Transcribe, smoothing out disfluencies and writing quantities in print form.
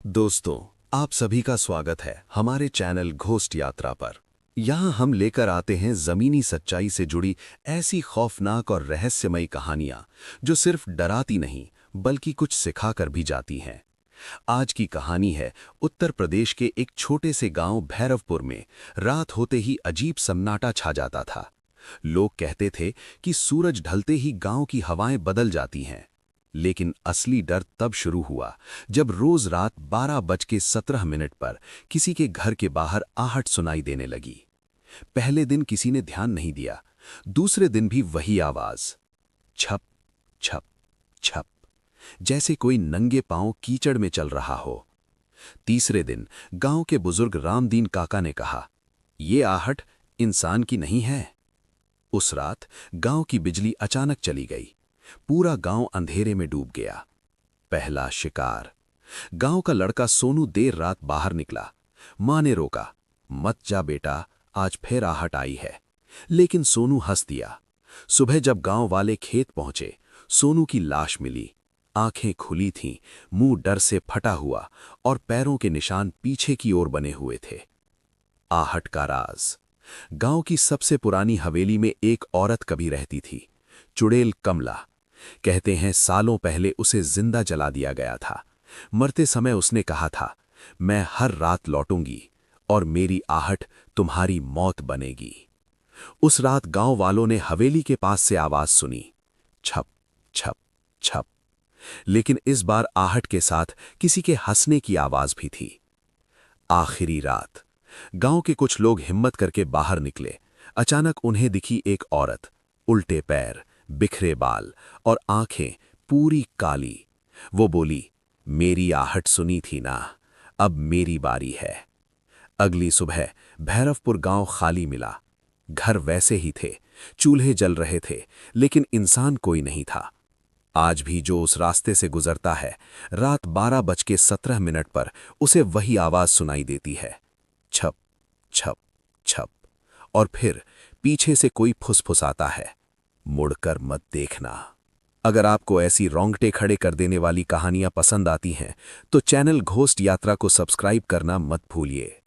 दोस्तों, आप सभी का स्वागत है हमारे चैनल घोस्ट यात्रा पर। यहाँ हम लेकर आते हैं जमीनी सच्चाई से जुड़ी ऐसी खौफनाक और रहस्यमयी कहानियाँ जो सिर्फ डराती नहीं बल्कि कुछ सिखाकर भी जाती हैं। आज की कहानी है उत्तर प्रदेश के एक छोटे से गांव भैरवपुर में रात होते ही अजीब सन्नाटा छा जाता था। लोग कहते थे कि सूरज ढलते ही गांव की हवाएं बदल जाती हैं। लेकिन असली डर तब शुरू हुआ जब रोज रात 12:17 पर किसी के घर के बाहर आहट सुनाई देने लगी। पहले दिन किसी ने ध्यान नहीं दिया, दूसरे दिन भी वही आवाज, छप छप छप, जैसे कोई नंगे पांव कीचड़ में चल रहा हो। तीसरे दिन गांव के बुजुर्ग रामदीन काका ने कहा, ये आहट इंसान की नहीं है। उस रात गांव की बिजली अचानक चली गई। पूरा गांव अंधेरे में डूब गया। पहला शिकार। गांव का लड़का सोनू देर रात बाहर निकला। मां ने रोका, मत जा बेटा, आज फिर आहट आई है। लेकिन सोनू हंस दिया। सुबह जब गांव वाले खेत पहुंचे, सोनू की लाश मिली। आंखें खुली थीं, मुंह डर से फटा हुआ और पैरों के निशान पीछे की ओर बने हुए थे। आहट का राज। गांव की सबसे पुरानी हवेली में एक औरत कभी रहती थी, चुड़ैल कमला। कहते हैं सालों पहले उसे जिंदा जला दिया गया था। मरते समय उसने कहा था, मैं हर रात लौटूंगी और मेरी आहट तुम्हारी मौत बनेगी। उस रात गांव वालों ने हवेली के पास से आवाज सुनी, छप छप छप। लेकिन इस बार आहट के साथ किसी के हंसने की आवाज भी थी। आखिरी रात। गांव के कुछ लोग हिम्मत करके बाहर निकले। अचानक उन्हें दिखी एक औरत, उल्टे पैर, बिखरे बाल और आंखें पूरी काली। वो बोली, मेरी आहट सुनी थी ना, अब मेरी बारी है। अगली सुबह भैरवपुर गांव खाली मिला। घर वैसे ही थे, चूल्हे जल रहे थे, लेकिन इंसान कोई नहीं था। आज भी जो उस रास्ते से गुजरता है, रात 12:17 पर उसे वही आवाज सुनाई देती है, छप छप छप। और फिर पीछे से कोई फुसफुसाता है, मुड़कर मत देखना। अगर आपको ऐसी रोंगटे खड़े कर देने वाली कहानियां पसंद आती हैं तो चैनल घोस्ट यात्रा को सब्सक्राइब करना मत भूलिए।